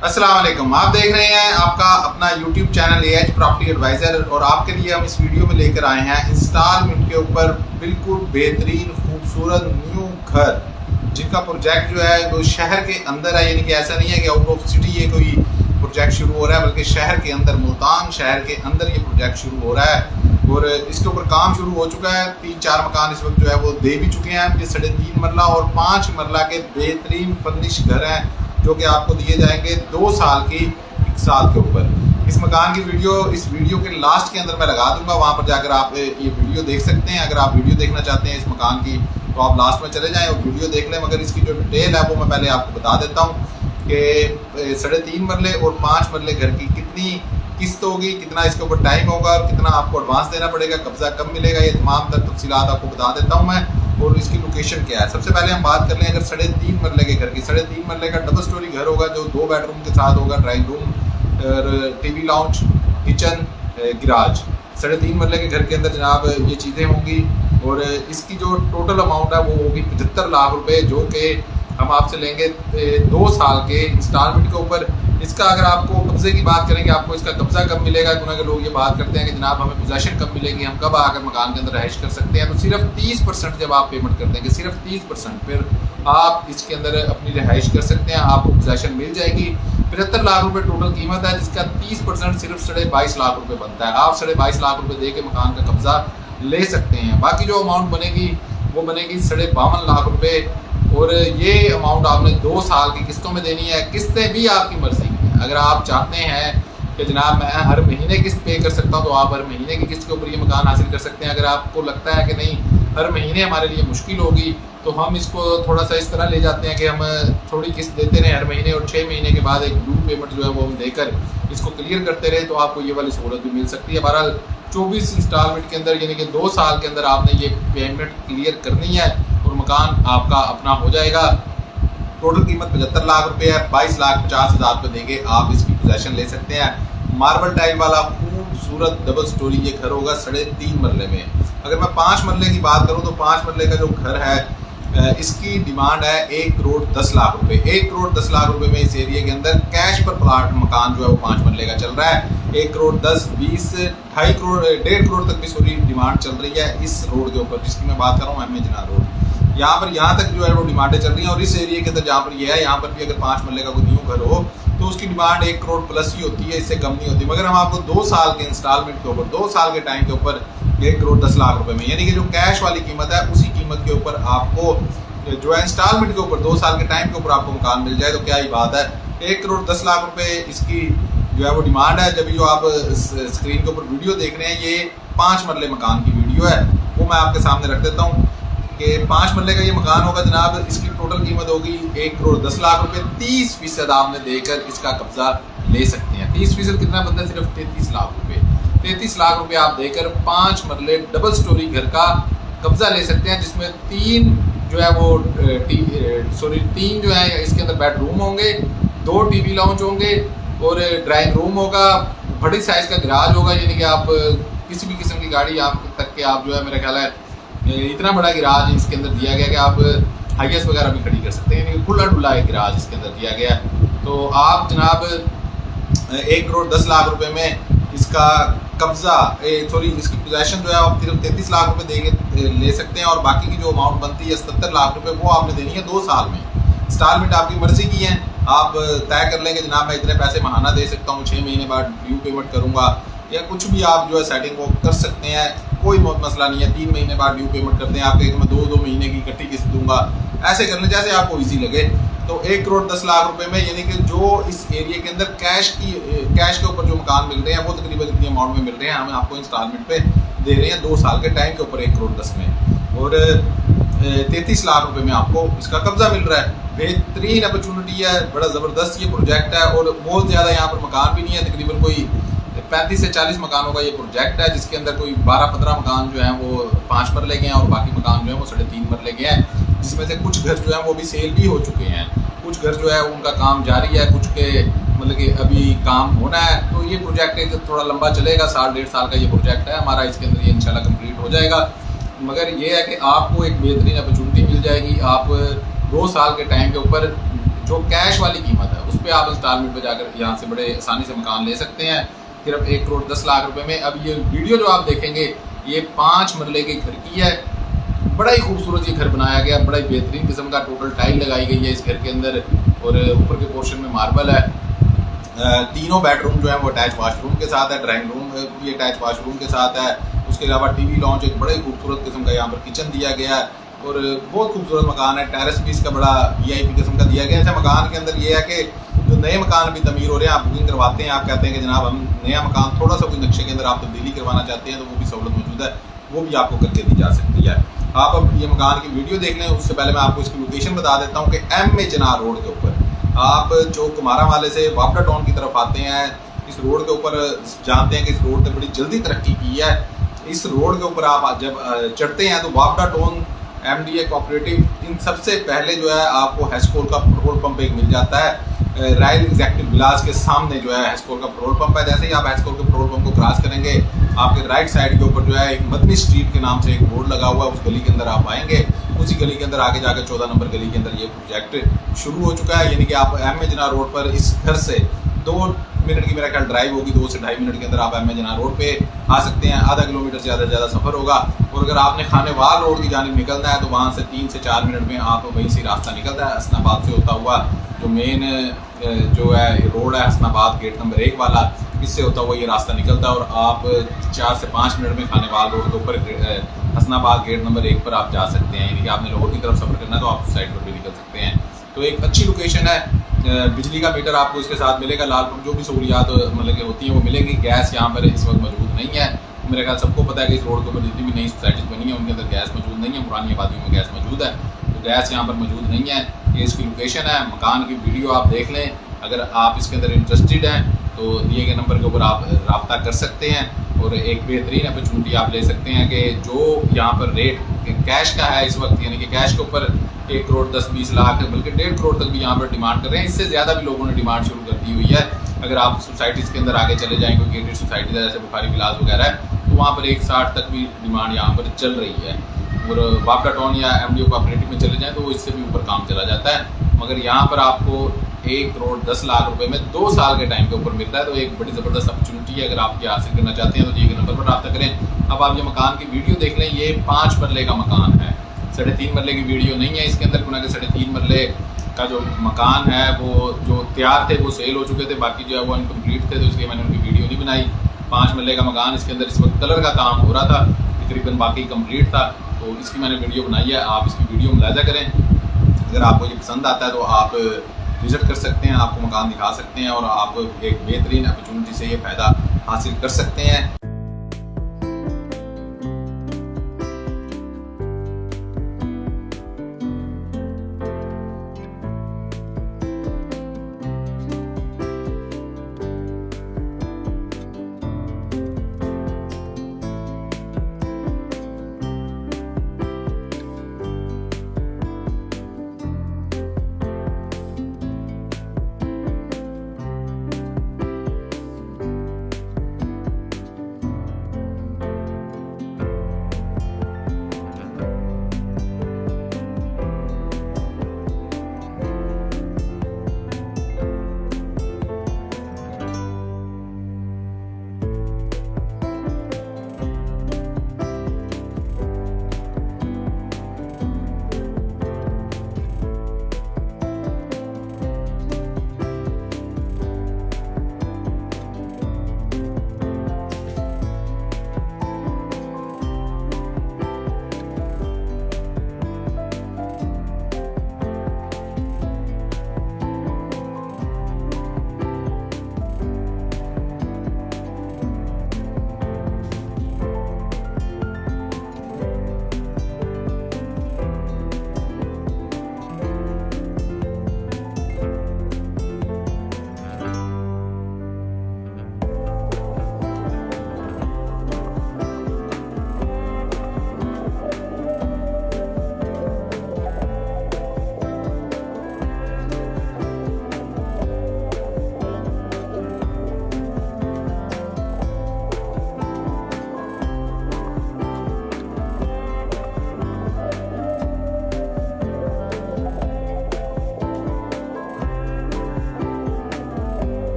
अस्सलाम वालेकुम। आप देख रहे हैं आपका अपना YouTube channel AH property adviser और आपके लिए हम इस वीडियो में लेकर आए हैं इंस्टॉलमेंट के ऊपर बिल्कुल बेहतरीन खूबसूरत न्यू घर जिनका प्रोजेक्ट जो है वो शहर के अंदर है, यानी कि ऐसा नहीं है कि आउट ऑफ सिटी ये कोई प्रोजेक्ट शुरू हो रहा है, बल्कि शहर के अंदर मुल्तान शहर के अंदर ये प्रोजेक्ट शुरू हो रहा है और इसके ऊपर काम शुरू हो चुका है। 3-4 मकान इस वक्त जो है वो दे भी चुके हैं। ये 3.5 मरला और 5 मरला के बेहतरीन फर्निश घर हैं जो कि आपको दिए जाएंगे 2 साल की 1 साल के ऊपर। इस मकान की वीडियो इस वीडियो के लास्ट के अंदर मैं लगा दूंगा, वहां पर जाकर आप ये वीडियो देख सकते हैं। अगर आप वीडियो देखना चाहते हैं इस मकान की तो आप लास्ट में चले जाएं और वीडियो देख लें। मगर इसकी जो डिटेल है वो मैं पहले आपको बता देता हूँ कि 3.5 मरले और 5 मरले घर की कितनी किस्त होगी, कितना इसके ऊपर टाइम होगा और कितना आपको एडवांस देना पड़ेगा, कब्जा कब मिलेगा, ये तमाम तफसीलात आपको बता देता हूँ मैं। और इसकी लोकेशन क्या है, सबसे पहले हम बात कर लें अगर 3.5 मरले के घर की। 3.5 मरले का डबल स्टोरी घर होगा जो 2 बेडरूम के साथ होगा, drawing room, TV lounge, kitchen, garage. 3.5 मरले के घर के अंदर जनाब ये चीज़ें होंगी और इसकी जो टोटल अमाउंट है वो होगी 75 लाख रुपए, जो कि हम आपसे लेंगे 2 साल के इंस्टॉलमेंट के ऊपर। इसका अगर आपको कब्जे की बात करें कि आपको इसका कब्जा कब मिलेगा, क्योंकि लोग ये बात करते हैं कि जनाब हमें पोजेशन कब मिलेगी, हम कब आकर मकान के अंदर रहाइश कर सकते हैं, तो सिर्फ 30% जब आप पेमेंट कर देंगे, सिर्फ 30%, फिर आप इसके अंदर अपनी रहाइश कर सकते हैं, आपको पोजेशन मिल जाएगी। 75 लाख रुपए टोटल कीमत है जिसका 30% सिर्फ 22.5 लाख रुपए बनता है। आप 22.5 लाख रुपए दे के मकान का कब्जा ले सकते हैं। बाकी जो अमाउंट बनेगी वो बनेगी 52.5 लाख रुपए और ये अमाउंट आपने 2 साल की किस्तों में देनी है। किस्तें भी आपकी मर्जी की हैं। अगर आप चाहते हैं कि जनाब मैं हर महीने किस्त पे कर सकता हूँ तो आप हर महीने की किस्त के ऊपर ये मकान हासिल कर सकते हैं। अगर आपको लगता है कि नहीं हर महीने हमारे लिए मुश्किल होगी तो हम इसको थोड़ा सा इस तरह ले जाते हैं कि हम थोड़ी किस्त देते रहें हर महीने और 6 महीने के बाद एक ड्यू पेमेंट जो है वो हम देकर इसको क्लियर करते रहे, तो आपको ये वाली सहूलत भी मिल सकती है। बहरहाल 24 इंस्टॉलमेंट के अंदर यानी कि 2 साल के अंदर आपने ये पेमेंट क्लियर करनी है और मकान आपका अपना हो जाएगा। टोटल कीमत 75 लाख रुपए है। 22,50,000 रुपये देंगे आप इसकी पोजेशन ले सकते हैं। मार्बल टाइल वाला खूबसूरत डबल स्टोरी ये घर होगा 3.5 मरले में। अगर मैं 5 मरले की बात करूं तो 5 मरले का जो घर है इसकी डिमांड है 1 करोड़ 10 लाख रुपए। 1 करोड़ 10 लाख रुपए में इस एरिया के अंदर कैश पर प्लाट मकान जो है वो 5 मरले का चल रहा है। 1 करोड़ 10, 20, 2.5 करोड़ 1.5 करोड़ तक भी सॉरी डिमांड चल रही है इस रोड के ऊपर जिसकी मैं बात कर रहा हूँ, अहमद जना रोड। यहाँ तक जो है वो डिमांडें चल रही हैं और इस एरिया के अंदर जहाँ पर ये है यहाँ पर भी अगर 5 मरले का कोई न्यू घर हो तो उसकी डिमांड 1 करोड़ प्लस ही होती है, इससे कम नहीं होती। मगर हम आपको 2 साल के इंस्टॉलमेंट के ऊपर 2 साल के टाइम के ऊपर 1 करोड़ 10 लाख रुपए में यानी कि जो कैश वाली कीमत है उसी कीमत के ऊपर आपको जो है इंस्टॉलमेंट के ऊपर 2 साल के टाइम के ऊपर आपको मकान मिल जाए तो क्या ही बात है। 1 करोड़ 10 लाख रुपए इसकी जो है वो डिमांड है। जब जो आप स्क्रीन के ऊपर वीडियो देख रहे हैं ये 5 मरले मकान की वीडियो है, वो मैं आपके सामने रख देता हूँ कि 5 मरले का ये मकान होगा जनाब। इसकी टोटल कीमत होगी 1 करोड़ 10 लाख रुपए। 30% आपने देकर इसका कब्जा ले सकते हैं। 30% कितना बनता है, सिर्फ 33 लाख रुपए। 33 लाख रुपए आप देकर 5 मरले डबल स्टोरी घर का कब्जा ले सकते हैं, जिसमें 3 जो है वो 3 जो है इसके अंदर बेडरूम होंगे, 2 टीवी लाउंज होंगे और ड्राइंग रूम होगा, बड़ी साइज का गराज होगा, यानी कि आप किसी भी किस्म की गाड़ी आप तक के आप जो है मेरा ख्याल है इतना बड़ा गिराज इसके अंदर दिया गया कि आप हाईएस वगैरह भी खड़ी कर सकते हैं, यानी खुला डुला एक गिराज इसके अंदर दिया गया। तो आप जनाब 1 करोड़ 10 लाख रुपए में इसका कब्जा सॉरी इसकी पोजेशन जो है आप सिर्फ 33 लाख रुपए देंगे ले सकते हैं और बाकी की जो अमाउंट बनती है 77 लाख रुपए वो आपने देनी है 2 साल में। इंस्टॉलमेंट आपकी मर्जी की है, आप तय कर लेंगे जनाब मैं इतने पैसे महाना दे सकता हूँ, 6 महीने बाद ड्यू पेमेंट करूँगा या कुछ भी आप जो है सेटिंग वो कर सकते हैं, कोई मसला नहीं है। 3 महीने बाद ड्यू पेमेंट करते हैं, आपके मैं 2 महीने की इकट्ठी किस्त दूंगा, ऐसे कर लें जैसे आपको इजी लगे। तो 1 करोड़ 10 लाख रुपए में यानी कि जो इस एरिया के अंदर कैश के ऊपर जो मकान मिल रहे हैं वो तकरीबन इतनी अमाउंट में मिल रहे हैं, हम आपको इंस्टॉलमेंट पे दे रहे हैं 2 साल के टाइम के ऊपर 1 करोड़ 10 में और 33 लाख रुपए में आपको इसका कब्जा मिल रहा है। बेहतरीन अपॉर्चुनिटी है, बड़ा ज़बरदस्त ये प्रोजेक्ट है और बहुत ज़्यादा यहाँ पर मकान भी नहीं है, तकरीबन कोई 35 से 40 मकानों का ये प्रोजेक्ट है जिसके अंदर कोई 12-15 मकान जो हैं वो 5 मरले के हैं और बाकी मकान जो है वो 3.5 मरले के हैं, जिसमें से कुछ घर जो है वो भी सेल भी हो चुके हैं, कुछ घर जो है उनका काम जारी है, कुछ के मतलब कि अभी काम होना है। तो ये प्रोजेक्ट एक थोड़ा लंबा चलेगा, 1.5 साल का ये प्रोजेक्ट है हमारा, इसके अंदर ये इंशाल्लाह कंप्लीट हो जाएगा। मगर ये है कि आपको एक बेहतरीन अपॉर्चुनिटी मिल जाएगी। आप 2 साल के टाइम के ऊपर जो कैश वाली कीमत है उस पर आप इंस्टॉलमेंट पे जाकर यहाँ से बड़े आसानी से मकान ले सकते हैं सिर्फ 1 करोड़ 10 लाख रुपए में। अब ये वीडियो जो आप देखेंगे ये 5 मरले के घर की है। बड़ा ही खूबसूरत ये घर बनाया गया, बड़ा ही बेहतरीन किस्म का टोटल टाइल लगाई गई है इस घर के अंदर और ऊपर के पोर्शन में मार्बल है। तीनों बेडरूम जो है वो अटैच वाशरूम के साथ है, ड्राइंग रूम भी अटैच वाशरूम के साथ है। उसके अलावा टीवी लॉन्च एक बड़े खूबसूरत किस्म का यहाँ पर किचन दिया गया है और बहुत खूबसूरत मकान है। टेरेस भी इसका बड़ा VIP किस्म का दिया गया है। मकान के अंदर ये है कि जो नए मकान भी तमीर हो रहे हैं, आप बुकिंग करवाते हैं, आप कहते हैं कि जनाब हम नया मकान थोड़ा सा कोई नक्शे के अंदर आप तब्दीली करवाना चाहते हैं तो वो भी सहूलत मौजूद है, वो भी आपको करके दी जा सकती है। आप अब ये मकान की वीडियो देख लें, उससे पहले मैं आपको इसकी लोकेशन बता देता हूँ कि M A जनार रोड के ऊपर आप जो कुमारा वाले से वापडा टाउन की तरफ आते हैं, इस रोड के ऊपर जानते हैं कि इस रोड ने बड़ी जल्दी तरक्की की है। इस रोड के ऊपर आप जब चढ़ते हैं तो वापडा टाउन MDA कोऑपरेटिव इन सबसे पहले जो है आपको हेस्कोल का पेट्रोल पंप एक मिल जाता है। रॉयल एग्जेक्टिव विलास के सामने जो है हेस्कोल का पेट्रोल पंप है। जैसे ही आप हेस्कोल के पेट्रोल पंप को क्रॉस करेंगे आपके राइट साइड के ऊपर जो है एक मदनी स्ट्रीट के नाम से एक बोर्ड लगा हुआ है, उस गली के अंदर आप आएंगे। उसी गली के अंदर आगे जाकर 14 नंबर गली के अंदर ये प्रोजेक्ट शुरू हो चुका है। यानी कि आप M A जनार रोड पर इस घर से 2 मिनट की मेरा ख्याल ड्राइव होगी, 2 से 2.5 मिनट के अंदर आप M A जनार रोड पे आ सकते हैं। आधा किलोमीटर से ज़्यादा सफ़र होगा और अगर आपने खानेवाल रोड की जानिब निकलना है तो वहाँ से 3 से 4 मिनट में आप वहीं से रास्ता निकलता है। हसनाबाद से होता हुआ जो मेन जो है रोड है हसनाबाद गेट नंबर 1 वाला, इससे होता हुआ ये रास्ता निकलता है और आप 4 से 5 मिनट में खानेवाल रोड के ऊपर हसनाबाद गेट नंबर 1 पर आप जा सकते हैं। यानी कि आपने लाहौर की तरफ सफ़र करना है तो आप उस साइड पर भी निकल सकते हैं। तो एक अच्छी लोकेशन है। बिजली का मीटर आपको इसके साथ मिलेगा, लाल पंप जो भी सहूलियात मतलब कि होती हैं वो मिलेंगी। गैस यहाँ पर इस वक्त मौजूद नहीं है। मेरे ख्याल सबको पता है कि इस रोड के ऊपर जितनी भी नई सोसाइटीज़ बनी है उनके अंदर गैस मौजूद नहीं है। पुरानी आबादियों में गैस मौजूद है, तो गैस यहाँ पर मौजूद नहीं है। ये इसकी लोकेशन है। मकान की वीडियो आप देख लें। अगर आप इसके अंदर इंटरेस्टेड हैं तो दिए गए नंबर के ऊपर आप रब्ता कर सकते हैं और एक बेहतरीन अपॉर्चुनिटी आप ले सकते हैं कि जो यहाँ पर रेट कैश का है इस वक्त, यानी कि कैश के ऊपर 1 करोड़ 10-20 लाख बल्कि 1.5 करोड़ तक भी यहाँ पर डिमांड कर रहे हैं। इससे ज़्यादा भी लोगों ने डिमांड शुरू कर दी हुई है। अगर आप सोसाइटीज़ के अंदर आगे चले जाएंगे, कोई गेटेड सोसाइटी जैसे बुखारी विलास वगैरह है, तो वहाँ पर 1.60 तक भी डिमांड यहाँ पर चल रही है। और वापडा टाउन या MDO कोऑपरेटिव में चले जाएँ तो वो इससे भी ऊपर काम चला जाता है। मगर यहाँ पर आपको 1 करोड़ 10 लाख रुपए में 2 साल के टाइम के ऊपर मिलता है। तो एक बड़ी ज़बरदस्त अपॉर्चुनिटी है। अगर आप ये हासिल करना चाहते हैं तो दिए गए नंबर पर रब्ता करें। अब आप ये मकान की वीडियो देख लें। ये 5 मरले का मकान है, 3.5 मरले की वीडियो नहीं है इसके अंदर। क्योंकि 3.5 मरले का जो मकान है वो जो तैयार थे वो सेल हो चुके थे, बाकी जो है वो इनकम्प्लीट थे, तो इसलिए मैंने उनकी वीडियो नहीं बनाई। 5 मरले का मकान, इसके अंदर इस वक्त कलर का काम हो रहा था, तकरीबन बाकी कंप्लीट था, तो इसकी मैंने वीडियो बनाई है। आप इसकी वीडियो मुलाहिजा करें। अगर आपको ये पसंद आता है तो आप विज़िट कर सकते हैं, आपको मकान दिखा सकते हैं और आप एक बेहतरीन अपॉर्चुनिटी से ये फ़ायदा हासिल कर सकते हैं।